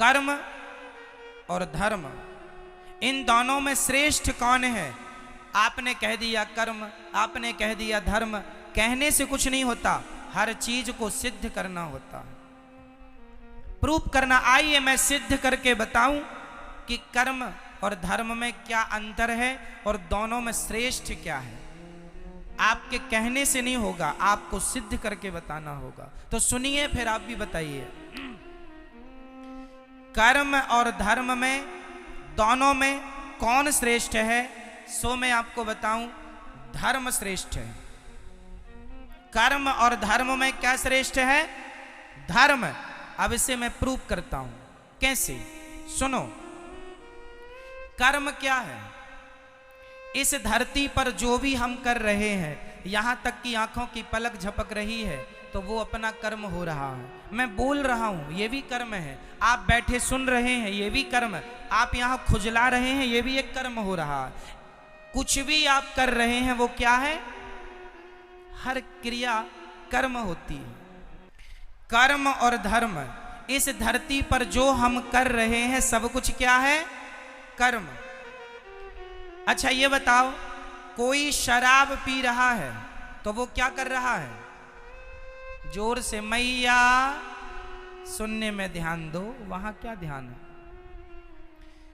कर्म और धर्म, इन दोनों में श्रेष्ठ कौन है? आपने कह दिया कर्म, आपने कह दिया धर्म। कहने से कुछ नहीं होता, हर चीज को सिद्ध करना होता है, प्रूफ करना। आइए मैं सिद्ध करके बताऊं कि कर्म और धर्म में क्या अंतर है और दोनों में श्रेष्ठ क्या है। आपके कहने से नहीं होगा, आपको सिद्ध करके बताना होगा। तो सुनिए, फिर आप भी बताइए। कर्म और धर्म में, दोनों में कौन श्रेष्ठ है? सो मैं आपको बताऊं, धर्म श्रेष्ठ है। कर्म और धर्म में क्या श्रेष्ठ है? धर्म। अब इसे मैं प्रूफ करता हूं। कैसे? सुनो। कर्म क्या है? इस धरती पर जो भी हम कर रहे हैं, यहां तक कि आंखों की पलक झपक रही है, तो वो अपना कर्म हो रहा है। मैं बोल रहा हूं, ये भी कर्म है। आप बैठे सुन रहे हैं, ये भी कर्म। आप यहां खुजला रहे हैं, ये भी एक कर्म हो रहा है। कुछ भी आप कर रहे हैं, वो क्या है? हर क्रिया कर्म होती है। कर्म और धर्म, इस धरती पर जो हम कर रहे हैं, सब कुछ क्या है? कर्म। अच्छा ये बताओ, कोई शराब पी रहा है तो वो क्या कर रहा है? जोर से मैया, सुनने में ध्यान दो। वहां क्या ध्यान है?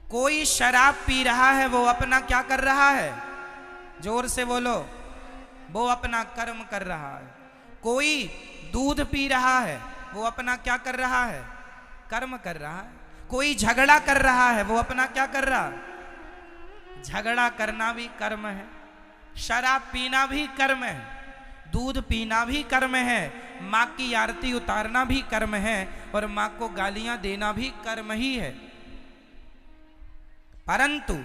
कोई शराब पी रहा है, वो अपना क्या कर रहा है? जोर से बोलो। वो अपना कर्म कर रहा है। कोई दूध पी रहा है, वो अपना क्या कर रहा है? कर्म कर रहा है। कोई झगड़ा कर रहा है, वो अपना क्या कर रहा है? झगड़ा करना भी कर्म है, शराब पीना भी कर्म है, दूध पीना भी कर्म है, माँ की आरती उतारना भी कर्म है, और माँ को गालियां देना भी कर्म ही है। परंतु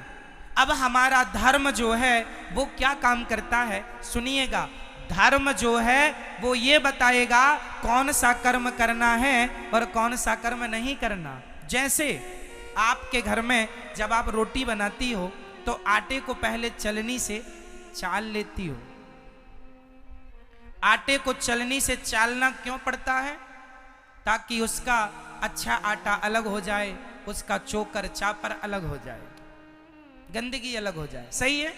अब हमारा धर्म जो है वो क्या काम करता है? सुनिएगा। धर्म जो है वो ये बताएगा कौन सा कर्म करना है और कौन सा कर्म नहीं करना। जैसे आपके घर में जब आप रोटी बनाती हो तो आटे को पहले चलनी से चाल लेती हो। आटे को चलनी से चालना क्यों पड़ता है? ताकि उसका अच्छा आटा अलग हो जाए, उसका चोकर चापर अलग हो जाए, गंदगी अलग हो जाए। सही है?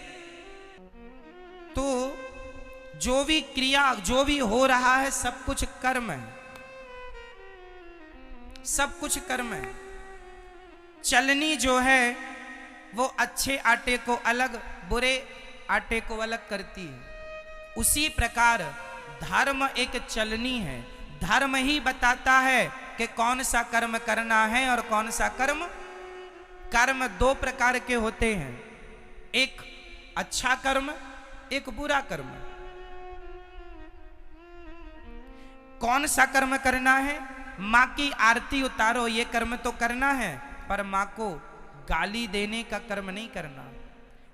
तो जो भी क्रिया, जो भी हो रहा है, सब कुछ कर्म है, सब कुछ कर्म है। चलनी जो है वो अच्छे आटे को अलग, बुरे आटे को अलग करती है। उसी प्रकार धर्म एक चलनी है। धर्म ही बताता है कि कौन सा कर्म करना है और कौन सा कर्म। कर्म दो प्रकार के होते हैं, एक अच्छा कर्म, एक बुरा कर्म। कौन सा कर्म करना है? माँ की आरती उतारो, ये कर्म तो करना है, पर माँ को गाली देने का कर्म नहीं करना।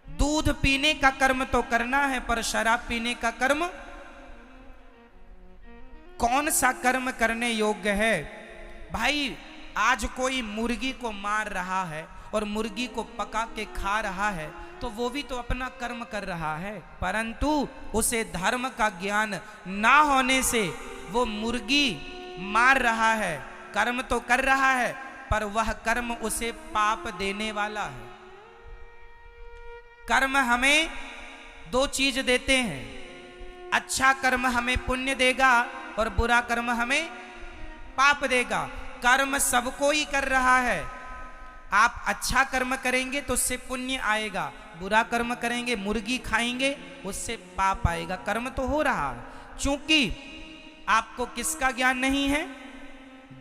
दूध पीने का कर्म तो करना है, पर शराब पीने का कर्म। कौन सा कर्म करने योग्य है? भाई आज कोई मुर्गी को मार रहा है और मुर्गी को पका के खा रहा है, तो वो भी तो अपना कर्म कर रहा है, परंतु उसे धर्म का ज्ञान ना होने से वो मुर्गी मार रहा है, कर्म तो कर रहा है, पर वह कर्म उसे पाप देने वाला है। कर्म हमें दो चीज देते हैं, अच्छा कर्म हमें पुण्य देगा और बुरा कर्म हमें पाप देगा। कर्म सबको ही कर रहा है। आप अच्छा कर्म करेंगे तो उससे पुण्य आएगा, बुरा कर्म करेंगे, मुर्गी खाएंगे, उससे पाप आएगा। कर्म तो हो रहा है। चूंकि आपको किसका ज्ञान नहीं है?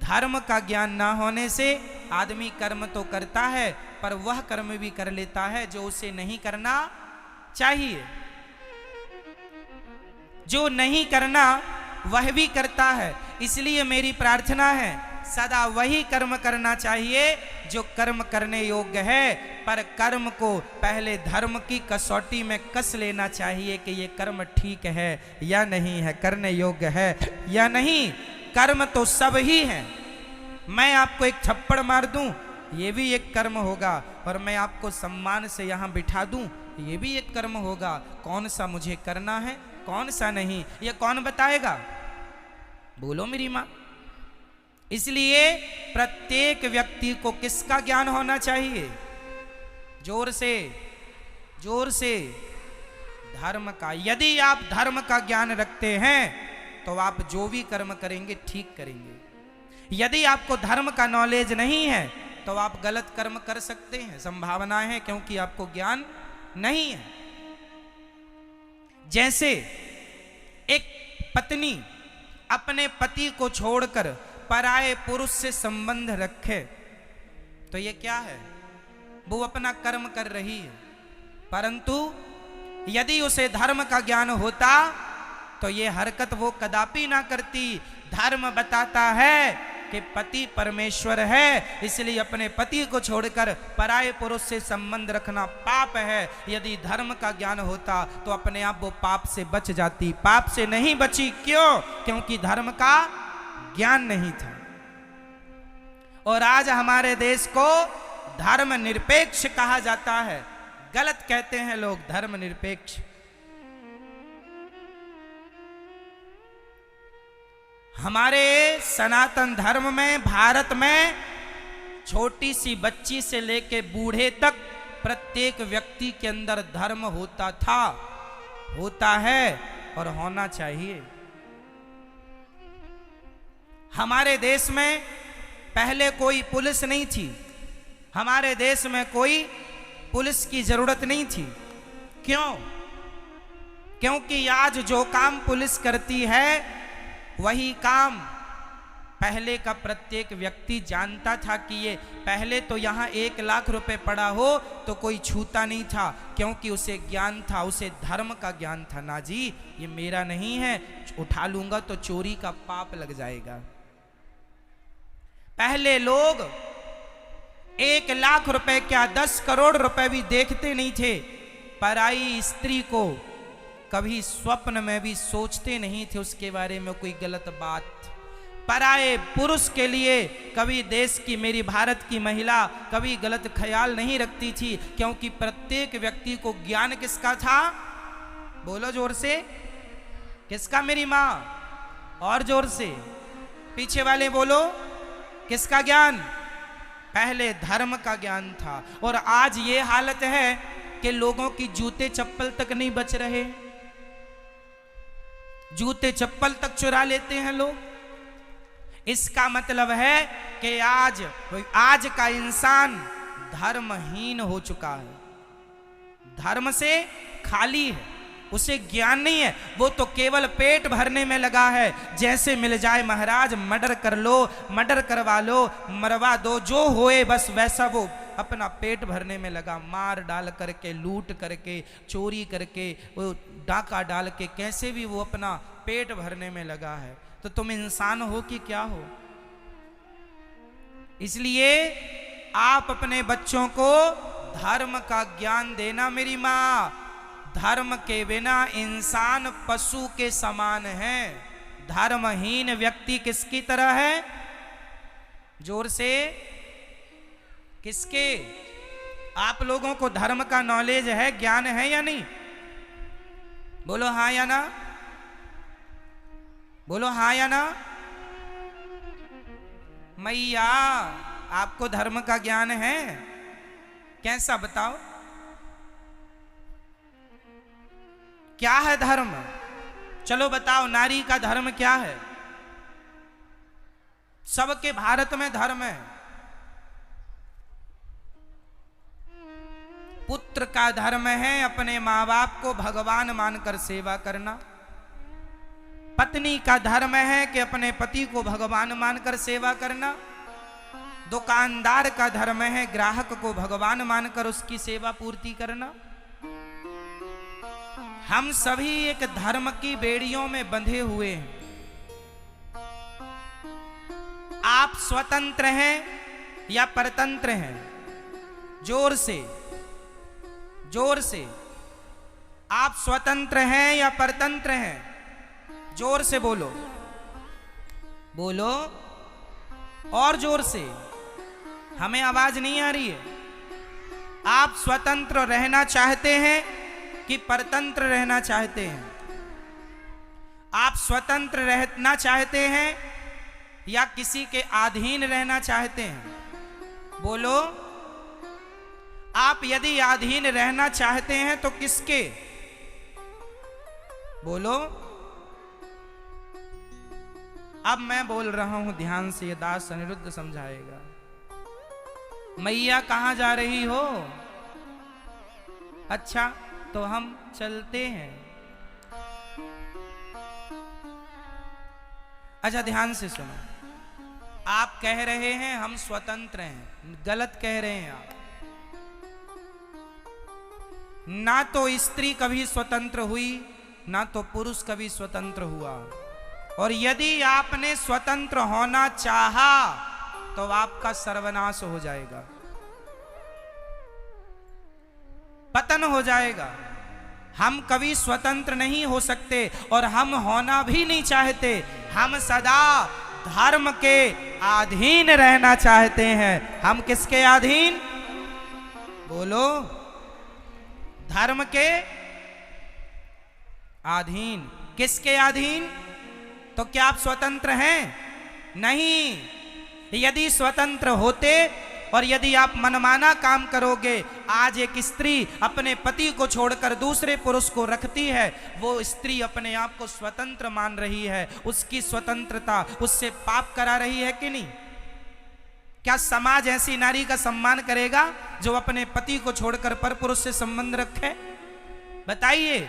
धर्म का ज्ञान ना होने से आदमी कर्म तो करता है, पर वह कर्म भी कर लेता है जो उसे नहीं करना चाहिए। जो नहीं करना वह भी करता है। इसलिए मेरी प्रार्थना है, सदा वही कर्म करना चाहिए जो कर्म करने योग्य है, पर कर्म को पहले धर्म की कसौटी में कस लेना चाहिए कि ये कर्म ठीक है या नहीं है, करने योग्य है या नहीं। कर्म तो सब ही है। मैं आपको एक थप्पड़ मार दूं, ये भी एक कर्म होगा, और मैं आपको सम्मान से यहां बिठा दूं, ये भी एक कर्म होगा। कौन सा मुझे करना है, कौन सा नहीं, ये कौन बताएगा? बोलो मेरी मां। इसलिए प्रत्येक व्यक्ति को किसका ज्ञान होना चाहिए? जोर से, जोर से, धर्म का। यदि आप धर्म का ज्ञान रखते हैं तो आप जो भी कर्म करेंगे ठीक करेंगे। यदि आपको धर्म का नॉलेज नहीं है तो आप गलत कर्म कर सकते हैं, संभावना है, क्योंकि आपको ज्ञान नहीं है। जैसे एक पत्नी अपने पति को छोड़कर पराये पुरुष से संबंध रखे तो ये क्या है? वो अपना कर्म कर रही है। परंतु यदि उसे धर्म का ज्ञान होता तो ये हरकत वो कदापि ना करती। धर्म बताता है कि पति परमेश्वर है, इसलिए अपने पति को छोड़कर पराये पुरुष से संबंध रखना पाप है। यदि धर्म का ज्ञान होता तो अपने आप वो पाप से बच जाती। पाप से नहीं बची, क्यों? क्योंकि धर्म का ज्ञान नहीं था। और आज हमारे देश को धर्म निरपेक्ष कहा जाता है। गलत कहते हैं लोग, धर्म निरपेक्ष। हमारे सनातन धर्म में, भारत में, छोटी सी बच्ची से लेके बूढ़े तक प्रत्येक व्यक्ति के अंदर धर्म होता था, होता है और होना चाहिए। हमारे देश में पहले कोई पुलिस नहीं थी। हमारे देश में कोई पुलिस की जरूरत नहीं थी। क्यों? क्योंकि आज जो काम पुलिस करती है वही काम पहले का प्रत्येक व्यक्ति जानता था कि ये पहले तो यहाँ 1 लाख रुपए पड़ा हो तो कोई छूता नहीं था, क्योंकि उसे ज्ञान था, उसे धर्म का ज्ञान था। ना जी, ये मेरा नहीं है, उठा लूंगा तो चोरी का पाप लग जाएगा। पहले लोग 1 लाख रुपए क्या 10 करोड़ रुपए भी देखते नहीं थे। पराई स्त्री को कभी स्वप्न में भी सोचते नहीं थे उसके बारे में कोई गलत बात। पराये पुरुष के लिए कभी देश की, मेरी भारत की महिला कभी गलत ख्याल नहीं रखती थी, क्योंकि प्रत्येक व्यक्ति को ज्ञान किसका था? बोलो जोर से, किसका? मेरी माँ। और जोर से, पीछे वाले बोलो, किसका ज्ञान? पहले धर्म का ज्ञान था। और आज ये हालत है कि लोगों की जूते चप्पल तक नहीं बच रहे। जूते चप्पल तक चुरा लेते हैं लोग। इसका मतलब है कि आज का इंसान धर्महीन हो चुका है, धर्म से खाली है, उसे ज्ञान नहीं है। वो तो केवल पेट भरने में लगा है। जैसे मिल जाए महाराज मर्डर कर लो, मर्डर करवा लो, मरवा दो, जो होए बस वैसा वो अपना पेट भरने में लगा। मार डाल करके, लूट करके, चोरी करके, वो डाका डाल के, कैसे भी वो अपना पेट भरने में लगा है। तो तुम इंसान हो कि क्या हो? इसलिए आप अपने बच्चों को धर्म का ज्ञान देना मेरी माँ। धर्म के बिना इंसान पशु के समान है। धर्महीन व्यक्ति किसकी तरह है? जोर से, किसके? आप लोगों को धर्म का नॉलेज है, ज्ञान है या नहीं? बोलो हाँ या ना, बोलो हाँ या ना। मैया, आपको धर्म का ज्ञान है? कैसा बताओ, क्या है धर्म? चलो बताओ, नारी का धर्म क्या है? सबके भारत में धर्म है। पुत्र का धर्म है अपने माँ बाप को भगवान मानकर सेवा करना। पत्नी का धर्म है कि अपने पति को भगवान मानकर सेवा करना। दुकानदार का धर्म है ग्राहक को भगवान मानकर उसकी सेवा पूर्ति करना। हम सभी एक धर्म की बेड़ियों में बंधे हुए हैं। आप स्वतंत्र हैं या परतंत्र हैं? जोर से, जोर से। आप स्वतंत्र हैं या परतंत्र हैं? जोर से बोलो, बोलो और जोर से, हमें आवाज नहीं आ रही है। आप स्वतंत्र रहना चाहते हैं कि परतंत्र रहना चाहते हैं? आप स्वतंत्र रहना चाहते हैं या किसी के अधीन रहना चाहते हैं? बोलो। आप यदि अधीन रहना चाहते हैं तो किसके? बोलो। अब मैं बोल रहा हूं, ध्यान से, ये दास अनिरुद्ध समझाएगा। मैया कहां जा रही हो? अच्छा, तो हम चलते हैं। अच्छा, ध्यान से सुनो। आप कह रहे हैं हम स्वतंत्र हैं, गलत कह रहे हैं आप। ना तो स्त्री कभी स्वतंत्र हुई, ना तो पुरुष कभी स्वतंत्र हुआ। और यदि आपने स्वतंत्र होना चाहा तो आपका सर्वनाश हो जाएगा, पतन हो जाएगा। हम कभी स्वतंत्र नहीं हो सकते और हम होना भी नहीं चाहते। हम सदा धर्म के अधीन रहना चाहते हैं। हम किसके अधीन? बोलो। धर्म के अधीन। किसके अधीन? तो क्या आप स्वतंत्र हैं? नहीं। यदि स्वतंत्र होते और यदि आप मनमाना काम करोगे, आज एक स्त्री अपने पति को छोड़कर दूसरे पुरुष को रखती है, वो स्त्री अपने आप को स्वतंत्र मान रही है। उसकी स्वतंत्रता उससे पाप करा रही है कि नहीं? क्या समाज ऐसी नारी का सम्मान करेगा जो अपने पति को छोड़कर पर पुरुष से संबंध रखे? बताइए।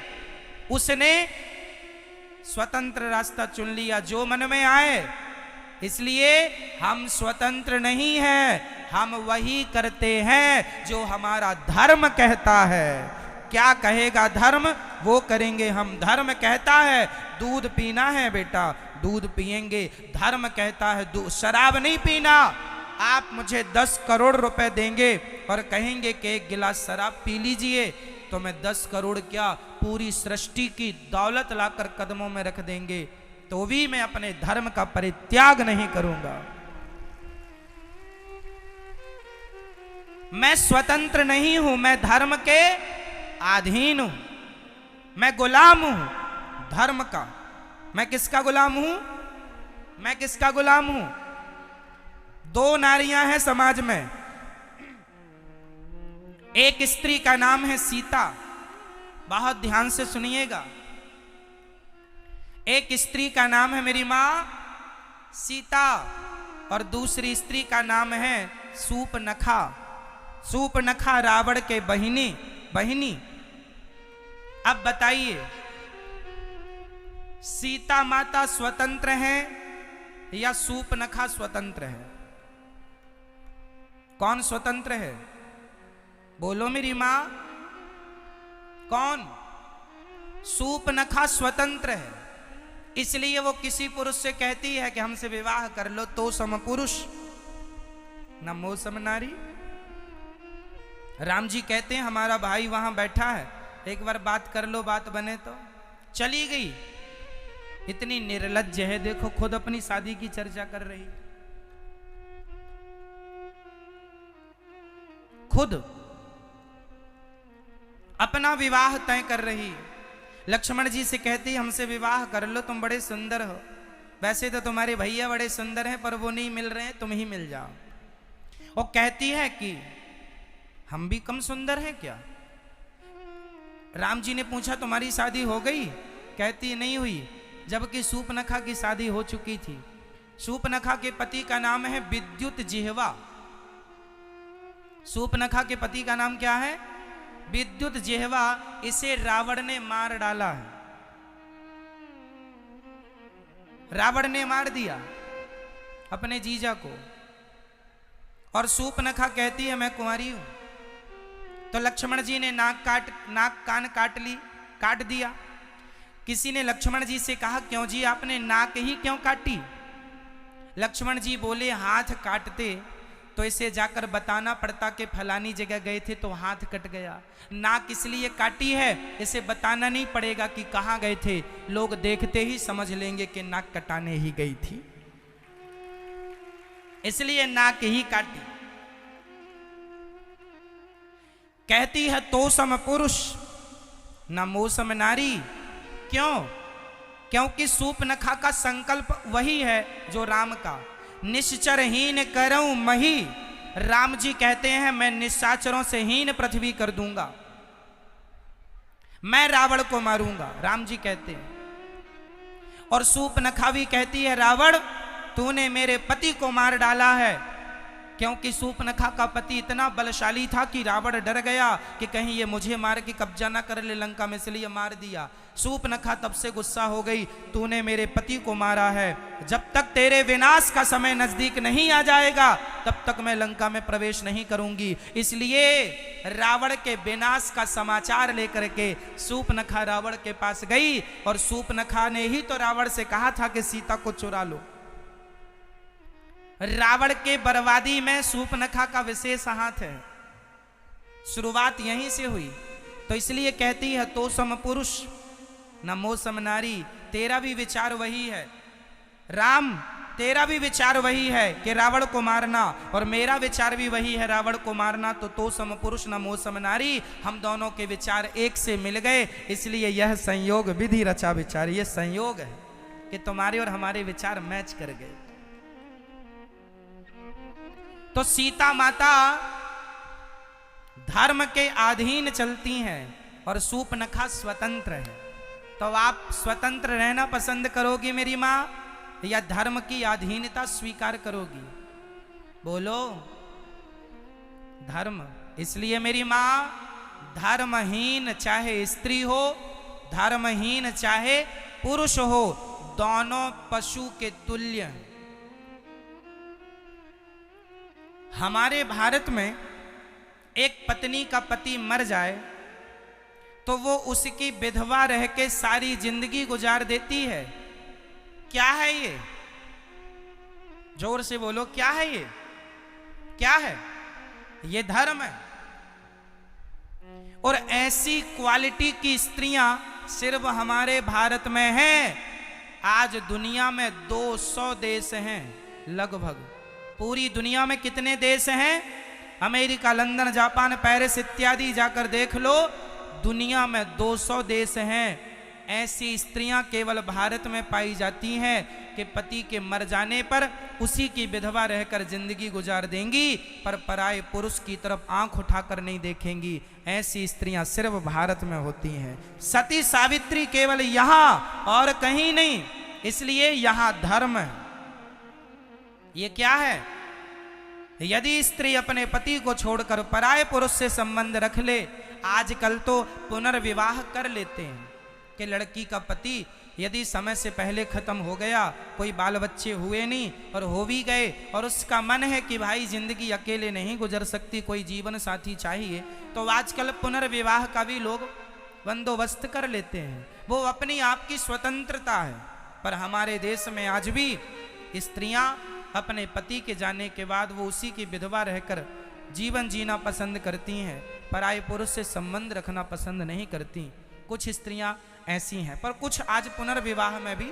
उसने स्वतंत्र रास्ता चुन लिया, जो मन में आए। इसलिए हम स्वतंत्र नहीं हैं, हम वही करते हैं जो हमारा धर्म कहता है। क्या कहेगा धर्म, वो करेंगे हम। धर्म कहता है दूध पीना है बेटा, दूध पिएंगे। धर्म कहता है शराब नहीं पीना। आप मुझे 10 करोड़ रुपए देंगे और कहेंगे कि एक गिलास शराब पी लीजिए, तो मैं 10 करोड़ क्या, पूरी सृष्टि की दौलत लाकर कदमों में रख देंगे, तो भी मैं अपने धर्म का परित्याग नहीं करूंगा। मैं स्वतंत्र नहीं हूं, मैं धर्म के अधीन हूं, मैं गुलाम हूं धर्म का। मैं किसका गुलाम हूं? मैं किसका गुलाम हूं? 2 नारियां हैं समाज में। एक स्त्री का नाम है सीता, बहुत ध्यान से सुनिएगा। एक स्त्री का नाम है मेरी मां सीता, और दूसरी स्त्री का नाम है सूपनखा। सूपनखा रावण के बहिनी। अब बताइए, सीता माता स्वतंत्र है या सूपनखा स्वतंत्र है? कौन स्वतंत्र है? बोलो मेरी मां। कौन? सूपनखा स्वतंत्र है। इसलिए वो किसी पुरुष से कहती है कि हमसे विवाह कर लो, तो सम पुरुष न मोह सम नारी। राम जी कहते हैं हमारा भाई वहां बैठा है, एक बार बात कर लो, बात बने तो। चली गई। इतनी निर्लज्ज है, देखो खुद अपनी शादी की चर्चा कर रही, खुद अपना विवाह तय कर रही। लक्ष्मण जी से कहती हमसे विवाह कर लो, तुम बड़े सुंदर हो। वैसे तो तुम्हारे भैया बड़े सुंदर हैं, पर वो नहीं मिल रहे हैं, तुम ही मिल जाओ। वो कहती है कि हम भी कम सुंदर हैं क्या? राम जी ने पूछा तुम्हारी शादी हो गई? कहती नहीं हुई, जबकि सूपनखा की शादी हो चुकी थी। सूपनखा के पति का नाम है विद्युत जिह्वा। सूपनखा के पति का नाम क्या है? विद्युत जिह्वा। इसे रावण ने मार डाला है, रावण ने मार दिया अपने जीजा को। और सूपनखा कहती है मैं कुंवारी हूं। तो लक्ष्मण जी ने नाक कान काट दिया। किसी ने लक्ष्मण जी से कहा क्यों जी आपने नाक ही क्यों काटी? लक्ष्मण जी बोले हाथ काटते तो इसे जाकर बताना पड़ता कि फलानी जगह गए थे तो हाथ कट गया। नाक इसलिए काटी है, इसे बताना नहीं पड़ेगा कि कहां गए थे, लोग देखते ही समझ लेंगे कि नाक कटाने ही गई थी, इसलिए नाक ही काटी। कहती है तो सम पुरुष न मोह सम नारी। क्यों? क्योंकि सूपनखा का संकल्प वही है जो राम का, निश्चरहीन करऊं मही। राम जी कहते हैं मैं निशाचरों से हीन पृथ्वी कर दूंगा, मैं रावण को मारूंगा, राम जी कहते हैं। और सूपनखा भी कहती है रावण तूने मेरे पति को मार डाला है, क्योंकि सूपनखा का पति इतना बलशाली था कि रावण डर गया कि कहीं ये मुझे मार के कब्जा ना कर ले लंका में, इसलिए मार दिया। सूपनखा तब से गुस्सा हो गई, तूने मेरे पति को मारा है, जब तक तेरे विनाश का समय नजदीक नहीं आ जाएगा तब तक मैं लंका में प्रवेश नहीं करूंगी। इसलिए रावण के विनाश का समाचार लेकर के सूपनखा रावण के पास गई, और सूपनखा ने ही तो रावण से कहा था कि सीता को चुरा लो। रावण के बर्बादी में सूपनखा का विशेष हाथ है, शुरुआत यहीं से हुई। तो इसलिए कहती है तो सम पुरुष न मोह सम नारी, तेरा भी विचार वही है राम, तेरा भी विचार वही है कि रावण को मारना, और मेरा विचार भी वही है रावण को मारना। तो सम पुरुष न मोह सम नारी, हम दोनों के विचार एक से मिल गए, इसलिए यह संयोग विधि रचा विचार। ये संयोग है कि तुम्हारे और हमारे विचार मैच कर गए। तो सीता माता धर्म के अधीन चलती हैं और सूपनखा स्वतंत्र है। तो आप स्वतंत्र रहना पसंद करोगी मेरी माँ, या धर्म की अधीनता स्वीकार करोगी? बोलो। धर्म। इसलिए मेरी माँ धर्महीन चाहे स्त्री हो, धर्महीन चाहे पुरुष हो, दोनों पशु के तुल्य हैं। हमारे भारत में एक पत्नी का पति मर जाए तो वो उसकी विधवा रह के सारी जिंदगी गुजार देती है। क्या है ये? जोर से बोलो, क्या है ये? क्या है ये? धर्म है। और ऐसी क्वालिटी की स्त्रियां सिर्फ हमारे भारत में हैं। आज दुनिया में 200 देश हैं लगभग। पूरी दुनिया में कितने देश हैं? अमेरिका, लंदन, जापान, पेरिस इत्यादि जाकर देख लो, दुनिया में 200 देश हैं। ऐसी स्त्रियां केवल भारत में पाई जाती हैं कि पति के मर जाने पर उसी की विधवा रहकर जिंदगी गुजार देंगी, पर पराये पुरुष की तरफ आंख उठाकर नहीं देखेंगी। ऐसी स्त्रियां सिर्फ भारत में होती हैं। सती सावित्री केवल यहां और कहीं नहीं, इसलिए यहां धर्म है। ये क्या है? यदि स्त्री अपने पति को छोड़कर पराये पुरुष से संबंध रख ले, आजकल तो पुनर्विवाह कर लेते हैं कि लड़की का पति यदि समय से पहले खत्म हो गया, कोई बाल बच्चे हुए नहीं और हो भी गए, और उसका मन है कि भाई जिंदगी अकेले नहीं गुजर सकती, कोई जीवन साथी चाहिए, तो आजकल पुनर्विवाह का भी लोग बंदोबस्त कर लेते हैं। वो अपनी आप की स्वतंत्रता है। पर हमारे देश में आज भी स्त्रियां अपने पति के जाने के बाद वो उसी की विधवा रहकर जीवन जीना पसंद करती हैं, पराये पुरुष से संबंध रखना पसंद नहीं करती। कुछ स्त्रियां ऐसी हैं, पर कुछ आज पुनर्विवाह में भी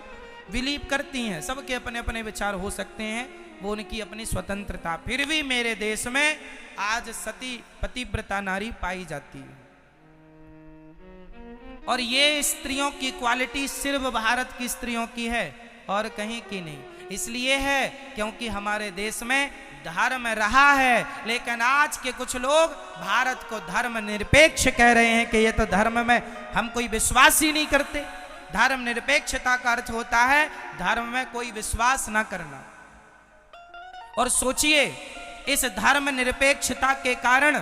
बिलीव करती हैं। सबके अपने अपने विचार हो सकते हैं, वो उनकी अपनी स्वतंत्रता। फिर भी मेरे देश में आज सती पतिव्रता नारी पाई जाती है, और ये स्त्रियों की क्वालिटी सिर्फ भारत की स्त्रियों की है और कहीं की नहीं। इसलिए है क्योंकि हमारे देश में धर्म रहा है, लेकिन आज के कुछ लोग भारत को धर्म निरपेक्ष कह रहे हैं कि ये तो धर्म में हम कोई विश्वास ही नहीं करते। धर्म निरपेक्षता का अर्थ होता है धर्म में कोई विश्वास ना करना। और सोचिए, इस धर्म निरपेक्षता के कारण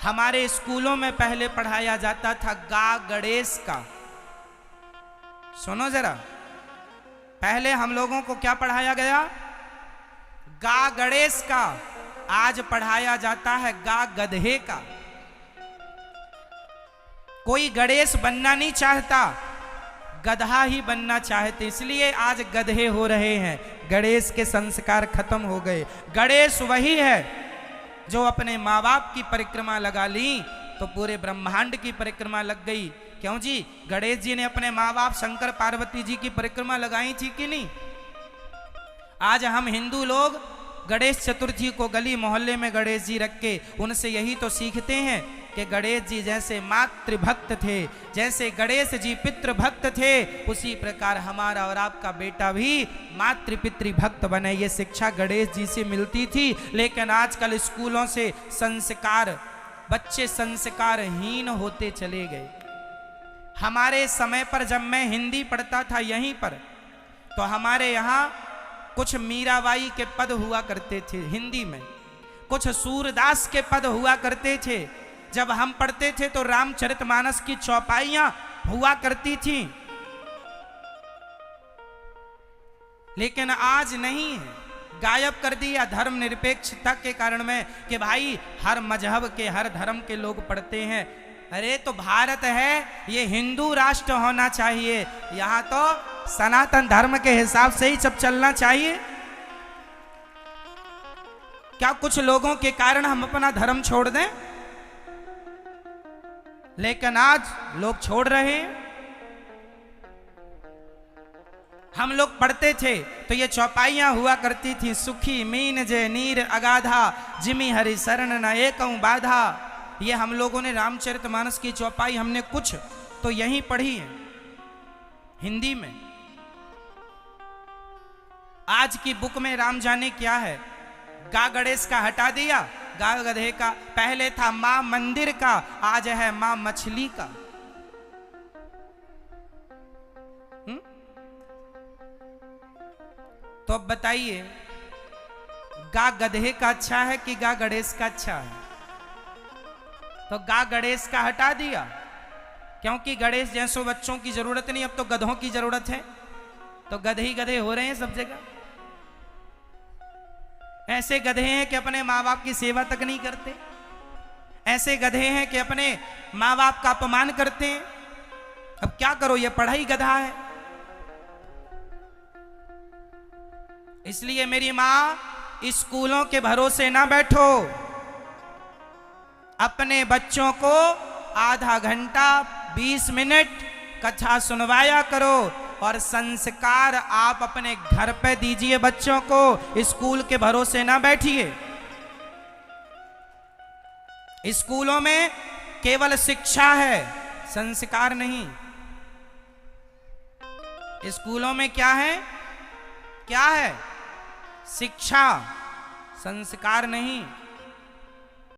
हमारे स्कूलों में पहले पढ़ाया जाता था गा गणेश का। सुनो जरा, पहले हम लोगों को क्या पढ़ाया गया? गा गणेश का। आज पढ़ाया जाता है गा गधे का। कोई गणेश बनना नहीं चाहता, गधा ही बनना चाहते, इसलिए आज गधे हो रहे हैं। गणेश के संस्कार खत्म हो गए। गणेश वही है जो अपने माँ बाप की परिक्रमा लगा ली तो पूरे ब्रह्मांड की परिक्रमा लग गई। क्यों जी? गणेश जी ने अपने माँ बाप शंकर पार्वती जी की परिक्रमा लगाई थी कि नहीं? आज हम हिंदू लोग गणेश चतुर्थी को गली मोहल्ले में गणेश जी रख के उनसे यही तो सीखते हैं कि गणेश जी जैसे मातृभक्त थे, जैसे गणेश जी पितृभक्त थे, उसी प्रकार हमारा और आपका बेटा भी मातृ पितृभक्त बने। ये शिक्षा गणेश जी से मिलती थी। लेकिन आजकल स्कूलों से संस्कार, बच्चे संस्कारहीन होते चले गए। हमारे समय पर जब मैं हिंदी पढ़ता था यहीं पर, तो हमारे यहाँ कुछ मीराबाई के पद हुआ करते थे हिंदी में, कुछ सूरदास के पद हुआ करते थे। जब हम पढ़ते थे तो रामचरितमानस की चौपाइयां हुआ करती थी। लेकिन आज नहीं है, गायब कर दिया धर्मनिरपेक्षता के कारण में कि भाई हर मजहब के, हर धर्म के लोग पढ़ते हैं। अरे तो भारत है, ये हिंदू राष्ट्र होना चाहिए, यहां तो सनातन धर्म के हिसाब से ही सब चलना चाहिए। क्या कुछ लोगों के कारण हम अपना धर्म छोड़ दें? लेकिन आज लोग छोड़ रहे हैं। हम लोग पढ़ते थे तो ये चौपाइयां हुआ करती थी, सुखी मीन जे नीर अगाधा, जिमी हरि शरण न एकऊं बाधा। ये हम लोगों ने रामचरितमानस की चौपाई हमने कुछ तो यहीं पढ़ी है हिंदी में। आज की बुक में राम जाने क्या है, गा गणेश का हटा दिया, गा गधे का। पहले था मां मंदिर का, आज है मां मछली का। तो अब बताइए, गा गधे का अच्छा है कि गा गणेश का अच्छा है? तो गा गणेश का हटा दिया, क्योंकि गणेश जैसों बच्चों की जरूरत नहीं, अब तो गधों की जरूरत है। तो गधे ही गधे हो रहे हैं सब जगह। ऐसे गधे हैं कि अपने माँ बाप की सेवा तक नहीं करते, ऐसे गधे हैं कि अपने माँ बाप का अपमान करते हैं। अब क्या करो, ये पढ़ाई गधा है। इसलिए मेरी माँ, स्कूलों के भरोसे ना बैठो, अपने बच्चों को आधा घंटा 20 मिनट कथा सुनवाया करो और संस्कार आप अपने घर पे दीजिए बच्चों को, स्कूल के भरोसे ना बैठिए। स्कूलों में केवल शिक्षा है, संस्कार नहीं। स्कूलों में क्या है? क्या है? शिक्षा, संस्कार नहीं।